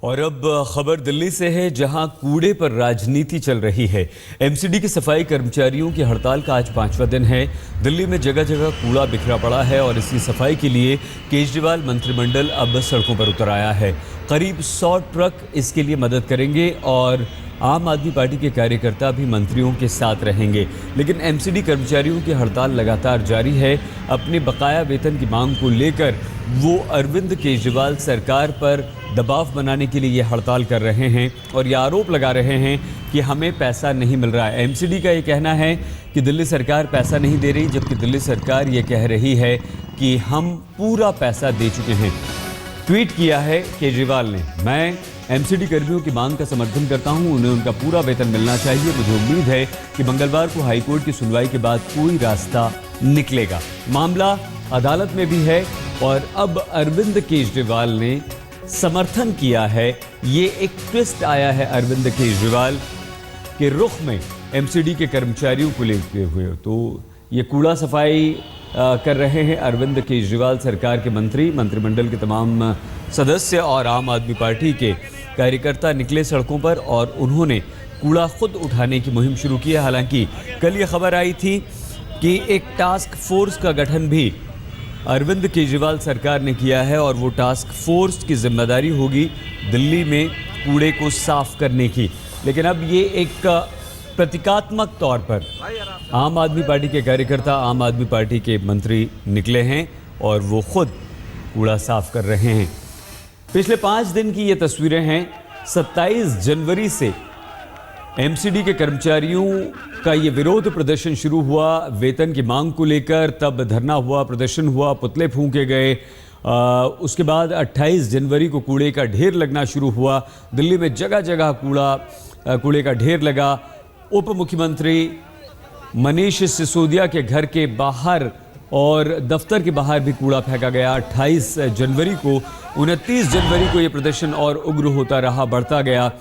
और अब खबर दिल्ली से है, जहां कूड़े पर राजनीति चल रही है। एमसीडी के सफाई कर्मचारियों की हड़ताल का आज 5वां दिन है। दिल्ली में जगह जगह कूड़ा बिखरा पड़ा है और इसकी सफाई के लिए केजरीवाल मंत्रिमंडल अब सड़कों पर उतर आया है। करीब 100 ट्रक इसके लिए मदद करेंगे और आम आदमी पार्टी के कार्यकर्ता भी मंत्रियों के साथ रहेंगे। लेकिन एमसीडी कर्मचारियों की हड़ताल लगातार जारी है। अपने बकाया वेतन की मांग को लेकर वो अरविंद केजरीवाल सरकार पर दबाव बनाने के लिए ये हड़ताल कर रहे हैं और ये आरोप लगा रहे हैं कि हमें पैसा नहीं मिल रहा है। एमसीडी का ये कहना है कि दिल्ली सरकार पैसा नहीं दे रही, जबकि दिल्ली सरकार ये कह रही है कि हम पूरा पैसा दे चुके हैं। ट्वीट किया है केजरीवाल ने, मैं एमसीडी कर्मियों की मांग का समर्थन करता हूं, उन्हें उनका पूरा वेतन मिलना चाहिए। मुझे उम्मीद है कि मंगलवार को हाईकोर्ट की सुनवाई के बाद कोई रास्ता निकलेगा। मामला अदालत में भी है और अब अरविंद केजरीवाल ने समर्थन किया है। ये एक ट्विस्ट आया है अरविंद केजरीवाल के रुख में एमसीडी के कर्मचारियों को लेते हुए। तो ये कूड़ा सफाई कर रहे हैं अरविंद केजरीवाल सरकार के मंत्रिमंडल के तमाम सदस्य और आम आदमी पार्टी के कार्यकर्ता निकले सड़कों पर और उन्होंने कूड़ा खुद उठाने की मुहिम शुरू की है। हालांकि कल ये खबर आई थी कि एक टास्क फोर्स का गठन भी अरविंद केजरीवाल सरकार ने किया है और वो टास्क फोर्स की जिम्मेदारी होगी दिल्ली में कूड़े को साफ करने की। लेकिन अब ये एक प्रतीकात्मक तौर पर आम आदमी पार्टी के कार्यकर्ता, आम आदमी पार्टी के मंत्री निकले हैं और वो खुद कूड़ा साफ कर रहे हैं। पिछले 5 दिन की ये तस्वीरें हैं। 27 जनवरी से एमसीडी के कर्मचारियों का ये विरोध प्रदर्शन शुरू हुआ वेतन की मांग को लेकर। तब धरना हुआ, प्रदर्शन हुआ, पुतले फूंके गए। उसके बाद 28 जनवरी को कूड़े का ढेर लगना शुरू हुआ। दिल्ली में जगह जगह कूड़े का ढेर लगा। उप मुख्यमंत्री मनीष सिसोदिया के घर के बाहर और दफ्तर के बाहर भी कूड़ा फेंका गया। 28 जनवरी को 29 जनवरी को ये प्रदर्शन और उग्र होता रहा, बढ़ता गया।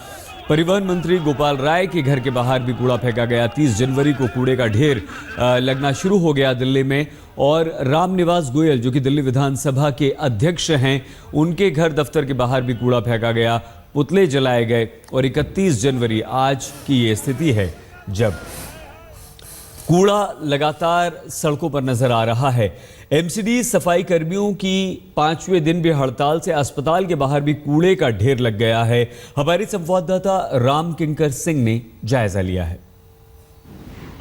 परिवहन मंत्री गोपाल राय के घर के बाहर भी कूड़ा फेंका गया। 30 जनवरी को कूड़े का ढेर लगना शुरू हो गया दिल्ली में। और रामनिवास गोयल, जो कि दिल्ली विधानसभा के अध्यक्ष हैं, उनके घर दफ्तर के बाहर भी कूड़ा फेंका गया, पुतले जलाए गए। और 31 जनवरी आज की ये स्थिति है जब कूड़ा लगातार सड़कों पर नजर आ रहा है। एमसीडी सफाई कर्मियों की 5वें दिन भी हड़ताल से अस्पताल के बाहर भी कूड़े का ढेर लग गया है। हमारे संवाददाता राम किंकर सिंह ने जायजा लिया है।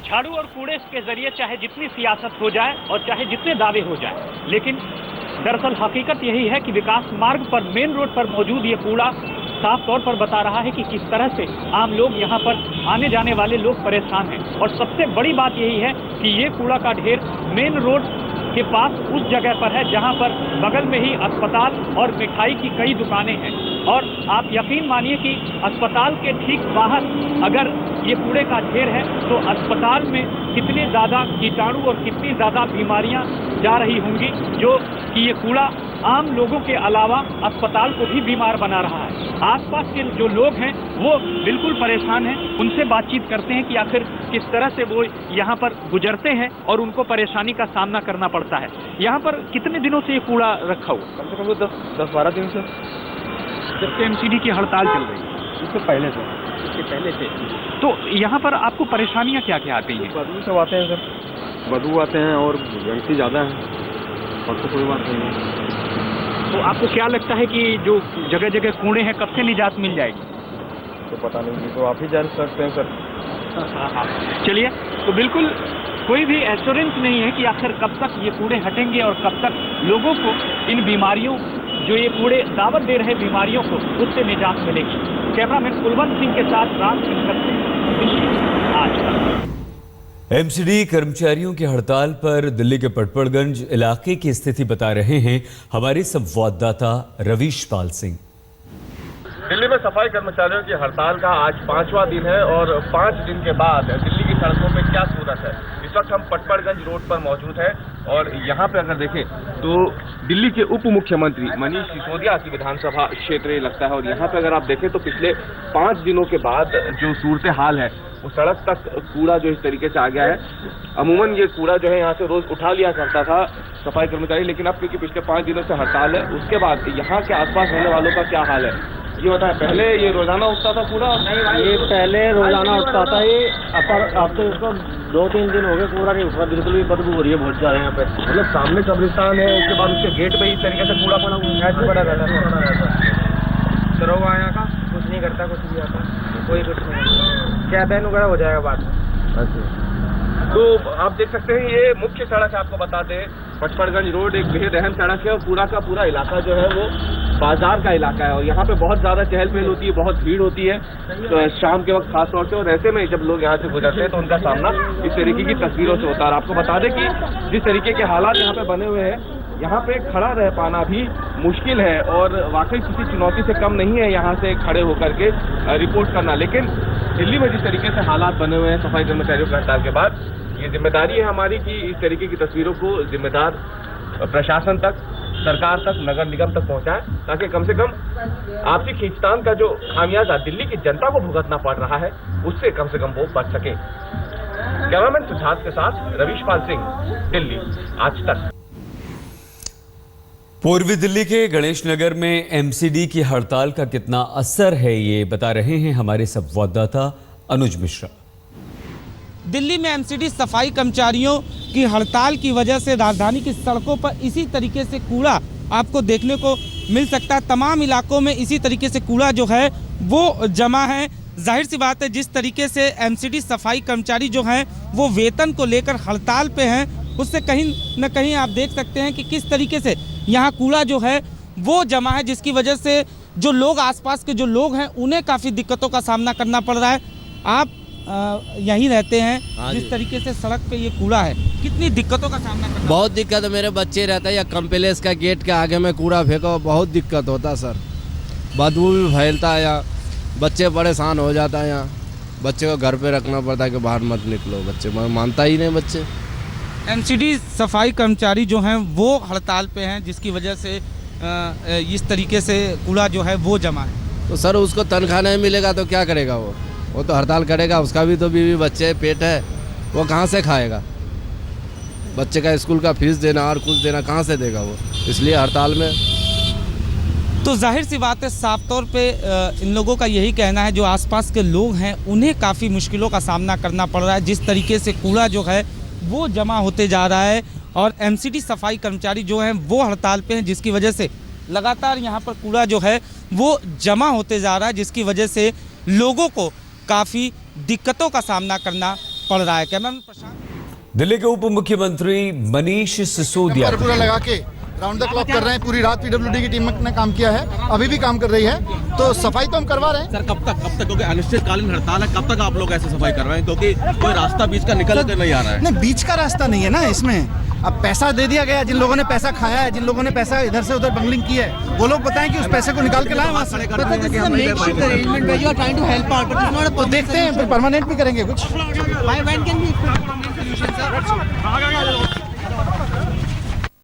झाड़ू और कूड़े के जरिए चाहे जितनी सियासत हो जाए और चाहे जितने दावे हो जाए, लेकिन दरअसल हकीकत यही है कि विकास मार्ग पर, मेन रोड पर मौजूद ये कूड़ा साफ तौर पर बता रहा है कि किस तरह से आम लोग यहाँ पर आने जाने वाले लोग परेशान हैं। और सबसे बड़ी बात यही है कि ये कूड़ा का ढेर मेन रोड के पास उस जगह पर है जहाँ पर बगल में ही अस्पताल और मिठाई की कई दुकानें हैं। और आप यकीन मानिए कि अस्पताल के ठीक बाहर अगर ये कूड़े का ढेर है तो अस्पताल में कितने ज़्यादा कीटाणु और कितनी ज़्यादा बीमारियां जा रही होंगी, जो कि ये कूड़ा आम लोगों के अलावा अस्पताल को भी बीमार बना रहा है। आसपास के जो लोग हैं वो बिल्कुल परेशान हैं। उनसे बातचीत करते हैं कि आखिर किस तरह से वो यहाँ पर गुजरते हैं और उनको परेशानी का सामना करना पड़ता है। यहाँ पर कितने दिनों से ये कूड़ा रखा हुआ? कम से कम 10-12 दिन से, जबकि एमसीडी की हड़ताल चल रही है। इससे पहले से। तो यहाँ पर आपको परेशानियाँ क्या क्या आती हैं? बदबू सब आते हैं सर, बदबू आते हैं और गंदगी ज़्यादा है, और तो कोई बात नहीं है। तो आपको क्या लगता है कि जो जगह जगह कूड़े हैं, कब से निजात मिल जाएगी? तो पता नहीं, तो आप ही जान सकते हैं सर। चलिए, तो बिल्कुल कोई भी एश्योरेंस नहीं है कि आखिर कब तक ये कूड़े हटेंगे और कब तक लोगों को इन बीमारियों, जो ये कूड़े दावत दे रहे बीमारियों को, उससे निजात मिलेगी। कैमरामैन कुलवंत सिंह के साथ राम किंकर सिंह, दिल्ली, आज तक। एमसीडी कर्मचारियों की हड़ताल पर दिल्ली के पटपड़गंज इलाके की स्थिति बता रहे हैं हमारे संवाददाता रवीश पाल सिंह। दिल्ली में सफाई कर्मचारियों की हड़ताल का आज 5वां दिन है और 5 दिन के बाद दिल्ली की सड़कों में क्या सूरत है। इस वक्त हम पटपड़गंज रोड पर मौजूद हैं और यहाँ पे अगर देखें तो दिल्ली के उप मुख्यमंत्री मनीष सिसोदिया की विधानसभा क्षेत्र लगता है। और यहाँ पे अगर आप देखें तो पिछले 5 दिनों के बाद जो सूरत हाल है, वो सड़क तक कूड़ा जो इस तरीके से आ गया है। अमूमन ये कूड़ा जो है यहाँ से रोज उठा लिया करता था सफाई कर्मचारी, लेकिन अब क्योंकि पिछले 5 दिनों से हड़ताल है, उसके बाद यहाँ के आसपास रहने वालों का क्या हाल है ये बताएं, पहले ये रोजाना उठता था कूड़ा? ये पहले रोजाना उठता था, ये अब तो इसको 2-3 दिन हो गए कूड़ा नहीं उठा, बिल्कुल भी बदबू हो रही है बहुत ज़्यादा यहाँ पे। मतलब सामने कब्रिस्तान है, उसके बाद उसके गेट पे इस तरीके से कूड़ा पड़ा हुआ है, पड़ा रहता है। दरोगा यहाँ का कुछ नहीं करता, कुछ भी आता कोई कुछ नहीं करता, क्या बैन वगैरह हो जाएगा बाद में। अच्छा, तो आप देख सकते हैं ये मुख्य सड़क है, आपको बता दें पचपड़गंज रोड एक बेहद अहम सड़क है और पूरा का पूरा इलाका जो है वो बाजार का इलाका है और यहाँ पे बहुत ज़्यादा चहल पहल होती है, बहुत भीड़ होती है तो शाम के वक्त खास तौर से। और ऐसे में जब लोग यहाँ से गुजरते हैं तो उनका सामना इस तरीके की तस्वीरों से होता है। और आपको बता दें कि जिस तरीके के हालात यहाँ पे बने हुए हैं, यहाँ पे खड़ा रह पाना भी मुश्किल है और वाकई किसी चुनौती से कम नहीं है यहाँ से खड़े होकर के रिपोर्ट करना। लेकिन दिल्ली में जिस तरीके से हालात बने हुए हैं सफाई कर्मचारियों की हड़ताल के बाद, ये जिम्मेदारी है हमारी कि इस तरीके की तस्वीरों को जिम्मेदार प्रशासन तक, सरकार तक, नगर निगम तक पहुंचाएं ताकि कम से कम आपसी खींचतान का जो खामियाजा दिल्ली की जनता को भुगतना पड़ रहा है उससे कम से कम वो बच सके। कैमरामैन सिद्धार्थ के साथ रवीश पाल सिंह, दिल्ली आज तक। पूर्वी दिल्ली के गणेश नगर में एमसीडी की हड़ताल का कितना असर है, ये बता रहे हैं हमारे संवाददाता अनुज मिश्रा। दिल्ली में एमसीडी सफाई कर्मचारियों की हड़ताल की वजह से राजधानी की सड़कों पर इसी तरीके से कूड़ा आपको देखने को मिल सकता है। तमाम इलाकों में इसी तरीके से कूड़ा जो है वो जमा है। जाहिर सी बात है, जिस तरीके से एमसीडी सफाई कर्मचारी जो हैं वो वेतन को लेकर हड़ताल पे हैं, उससे कहीं न कहीं आप देख सकते हैं कि किस तरीके से यहाँ कूड़ा जो है वो जमा है, जिसकी वजह से जो लोग आसपास के जो लोग हैं उन्हें काफ़ी दिक्कतों का सामना करना पड़ रहा है। आप यहीं रहते हैं, जिस तरीके से सड़क पे ये कूड़ा है, कितनी दिक्कतों का सामना करना? बहुत दिक्कत है, मेरे बच्चे रहते हैं या कम्प्लेक्स का गेट के आगे में कूड़ा फेंको, बहुत दिक्कत होता है सर, बदबू भी फैलता है, या बच्चे परेशान हो जाता है, यहाँ बच्चे को घर पे रखना पड़ता है कि बाहर मत निकलो, बच्चे मानता ही नहीं बच्चे। एमसीडी सफाई कर्मचारी जो हैं वो हड़ताल पे हैं, जिसकी वजह से इस तरीके से कूड़ा जो है वो जमा है। तो सर उसको तनख्वाह नहीं मिलेगा तो क्या करेगा वो तो हड़ताल करेगा, उसका भी तो बीवी बच्चे पेट है, वो कहाँ से खाएगा? बच्चे का स्कूल का फीस देना और कुछ देना कहाँ से देगा वो, इसलिए हड़ताल में। तो जाहिर सी बात है, साफ तौर पे इन लोगों का यही कहना है, जो आसपास के लोग हैं उन्हें काफ़ी मुश्किलों का सामना करना पड़ रहा है, जिस तरीके से कूड़ा जो है वो जमा होते जा रहा है। और एमसीडी सफाई कर्मचारी जो हैं वो हड़ताल पे हैं, जिसकी वजह से लगातार यहाँ पर कूड़ा जो है वो जमा होते जा रहा है, जिसकी वजह से लोगों को काफ़ी दिक्कतों का सामना करना पड़ रहा है। कैमरामैन प्रशांत। दिल्ली के उप मुख्यमंत्री मनीष सिसोदिया पूरा लगा के राउंड द क्लॉक कर रहे हैं, पूरी रात पीडब्ल्यूडी की टीम ने काम किया है, अभी भी काम कर रही है, तो सफाई तो हम करवा रहे हैं। सर कब तक क्योंकि अनिश्चितकालीन हड़ताल है, कब तक आप लोग ऐसे सफाई कर रहे हैं, क्योंकि कोई रास्ता बीच का निकल कर नहीं आ रहा है? नहीं, बीच का रास्ता नहीं है ना इसमें, अब पैसा दे दिया गया, जिन लोगों ने पैसा खाया है, जिन लोगों ने पैसा इधर से उधर बंगलिंग की है, वो लोग बताएं कि उस पैसे को निकाल के लाए वहाँ से। तो देखते हैं, फिर परमानेंट भी करेंगे कुछ।